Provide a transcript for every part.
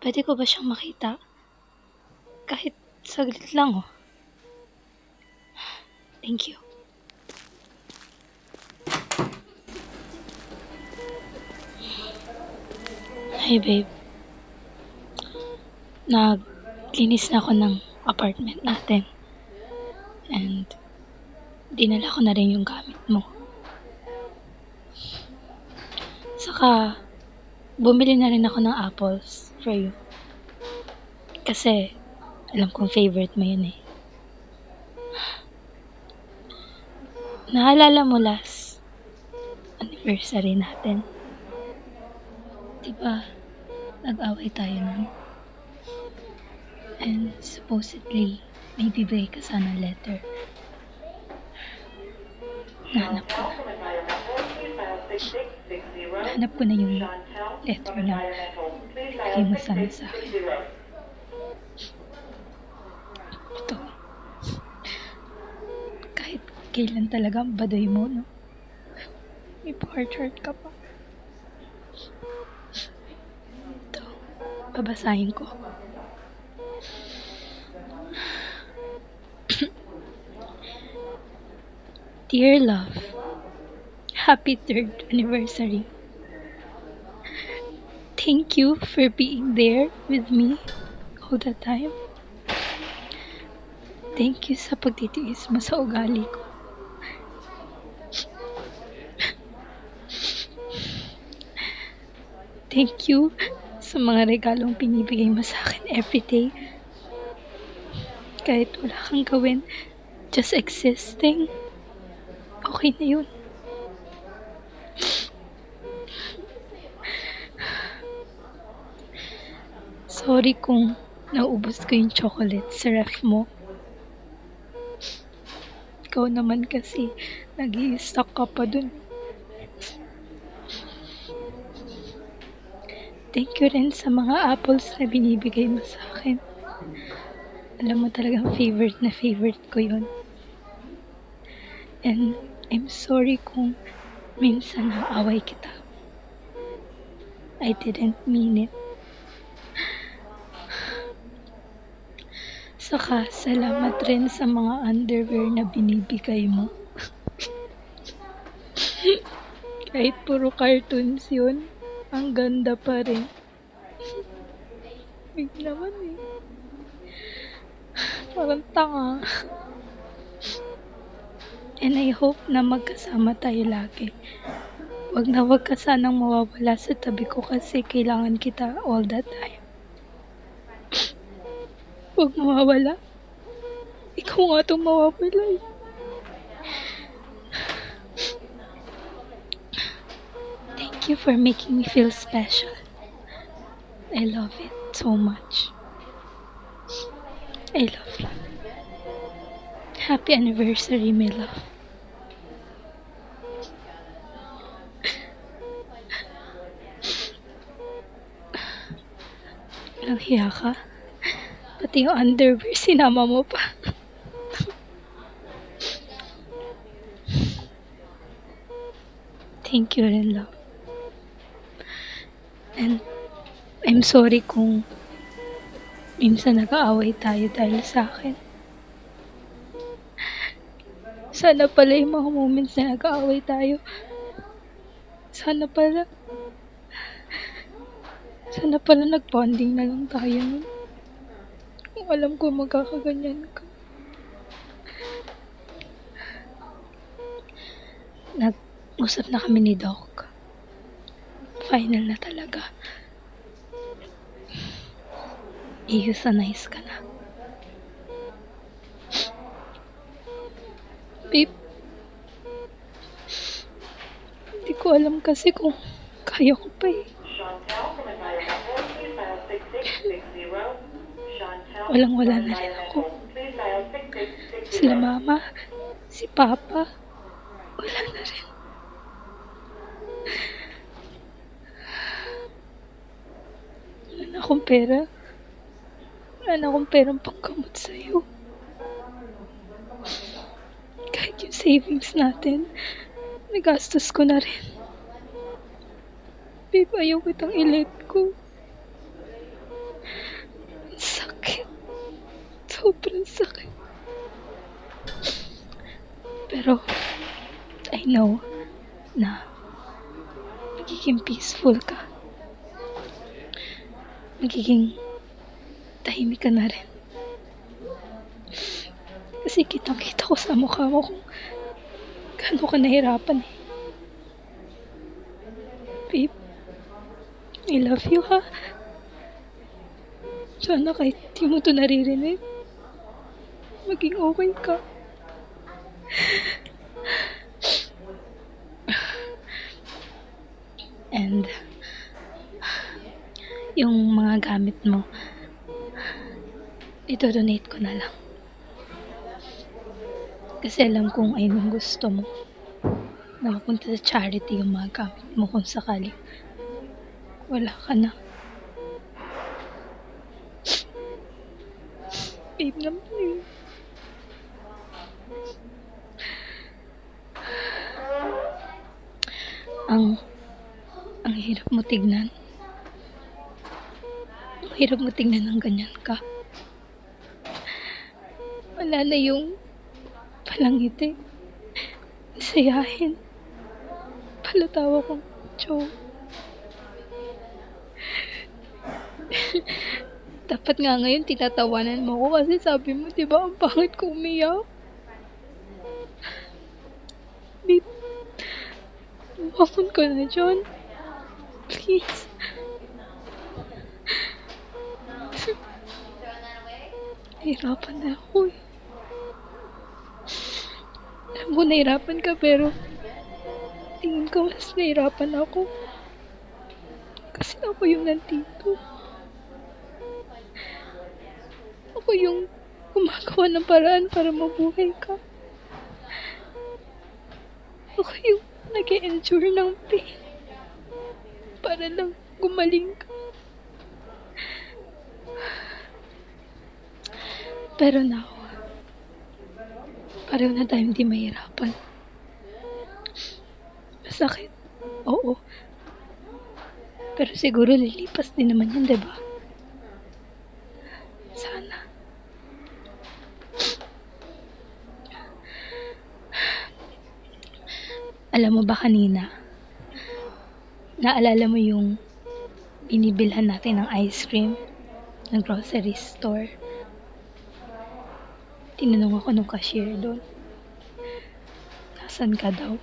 Puwede ko ba siyang makita? Kahit saglit lang, oh. Thank you. Hi, babe. Naglinis na ako ng apartment natin. And dinala ko na rin yung gamit mo. Saka, bumili na rin ako ng apples for you. Kasi, alam kong favorite mo yun eh. Naalala mo last anniversary natin? Diba, nag-away tayo nun? And supposedly, may bibigay ka sana letter. Nahanap ko na. Nahanap ko na yung letter na bigay mo sana sa akin. Ito. Kahit kailan talaga ang baduy mo, no? May pa-heart ka pa. Ito. Babasahin ko. Dear love, happy 3rd anniversary. Thank you for being there with me all the time. Thank you sa pagtitiis mo sa ugali ko. Thank you sa mga regalong pinibigay mo sa akin everyday. Kahit wala kang gawin, just existing, okay na yun. Sorry kung naubos ko yung chocolate sa ref mo. Ikaw naman kasi, nag-i-stock ka pa dun. Thank you rin sa mga apples na binibigay mo sa akin. Alam mo talagang favorite ko yun. And I'm sorry kung minsan naaway kita. I didn't mean it. Saka, salamat rin sa mga underwear na binibigay mo. Kahit puro cartoons yun, ang ganda pa rin. Wait naman eh. Parang tanga. And I hope na magkasama tayo lagi. Wag ka sanang mawawala sa tabi ko kasi kailangan kita all the time. Wag mawawala. Ikaw nga itong mawawala eh. Thank you for making me feel special. I love it so much. I love you. Happy anniversary, my love. Nahiya ka? Pati yung underwear, sinama mo pa. Thank you rin, love. And I'm sorry kung minsan nag-aaway tayo dahil sa akin. Sana pala yung mga moments na nag-aaway tayo. Sana pala nag-bonding na lang tayo nun. Kung alam ko magkakaganyan ka. Nag-usap na kami ni Doc. Final na talaga. I-euthanize ka na. Babe, hindi ko alam kasi kung kaya ko pa eh. Walang-wala na rin ako. Sila mama, si papa, wala na rin. Wala na akong pera. Wala na akong perang panggamot sa'yo. Kahit yung savings natin, nagastos ko na rin. Babe, ayaw kitang i-let go. Sakit. Pero, I know na magiging peaceful ka. Magiging tahimik ka na rin. Kasi kitang-kita ko sa mukha mo kung gaano ka nahirapan eh. Babe, I love you ha. Sana kahit di mo to naririnig, maging okay ka. And, yung mga gamit mo, ito-donate ko na lang. Kasi alam kong ayun yung gusto mo. Na mapunta sa charity yung mga gamit mo kung sakali. Wala ka na. Babe naman eh. Ang hirap mo tignan. Ang hirap mo tignan ng ganyan ka. Wala na yung palangiti. Sayahin. Palatawa kong joke. Dapat nga ngayon tinatawanan mo ko kasi sabi mo, diba, ang pangit ko umiyak. Babe, umamon ka na dyan. Please. Nahirapan na ako eh. Alam ko nahirapan ka pero tingin ko mas nahirapan ako. Kasi ako yung nandito. Ako yung gumagawa ng paraan para mabuhay ka. Ako yung nag-e-endure ng pain para lang gumaling ka. Pero now, pareho na tayo hindi mahirapan. Masakit. Oo. Pero siguro lilipas din naman yan, diba? Sana. Alam mo ba kanina, naalala mo yung binibilhan natin ng ice cream ng grocery store? Tinanong ako nung cashier doon. Nasaan ka daw?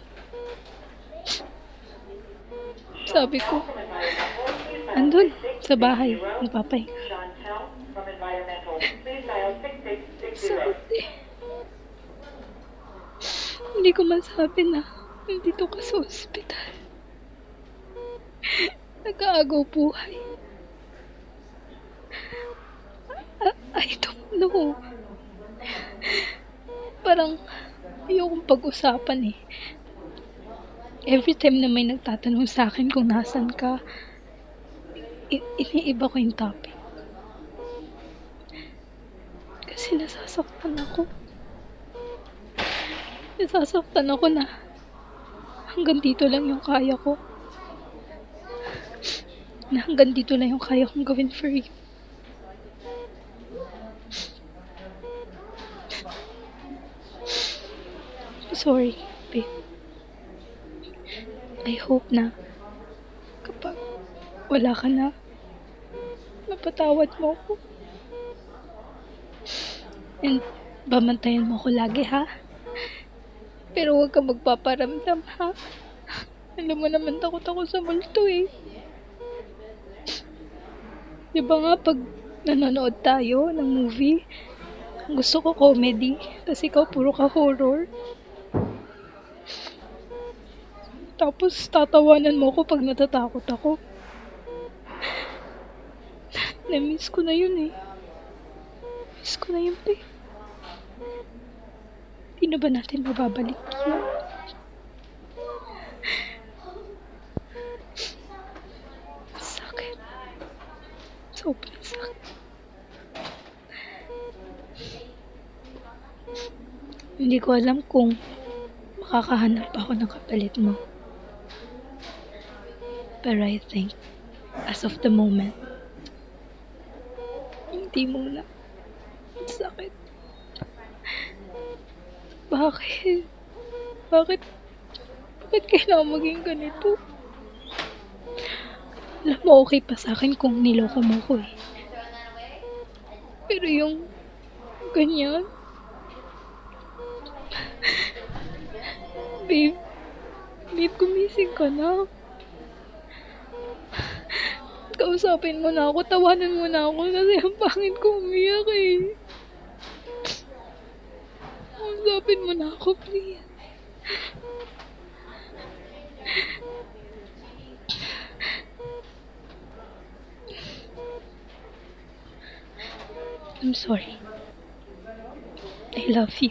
Sabi ko, andun, sa bahay, nagpapahinga. Sakit eh. Hindi ko masabi na nandito ka sa ospital. Nag-aagaw buhay. I don't know. Parang ayokong pag-usapan eh. Every time na may nagtatanong sa akin kung nasan ka, iniiba ko yung topic. Kasi nasasaktan ako. Nasasaktan ako na hanggang dito lang yung kaya ko. Na hanggang dito lang yung kaya kong gawin for you. Sorry, babe. I hope na kapag wala ka na, mapatawad mo ako. And babantayan mo ko lagi, ha? Pero huwag ka magpaparamdam, ha? Alam mo naman takot ako sa multo eh. Diba nga pag nanonood tayo ng movie, gusto ko comedy, kasi ikaw puro ka horror. Tapos tatawanan mo ko pag natatakot ako. Na-miss ko na yun eh. Miss ko na yun eh. Di na ba natin mababalik yun? Sakit. Sobrang sakit. Hindi ko alam kung makakahanap ako ng kapalit mo. Pero I think, as of the moment, hindi muna. Sakit. Bakit? Bakit? Bakit kailangan maging ganito? Alam mo, okay pa sa'kin kung niloko mo ko eh. Pero yung ganyan, babe, babe, gumising ka na. Kausapin mo na ako, tawanan mo na ako kasi ang pangit ko umiyak eh. Kausapin mo na ako, please. I'm sorry. I love you.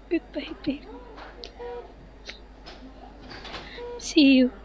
Goodbye, babe. See you.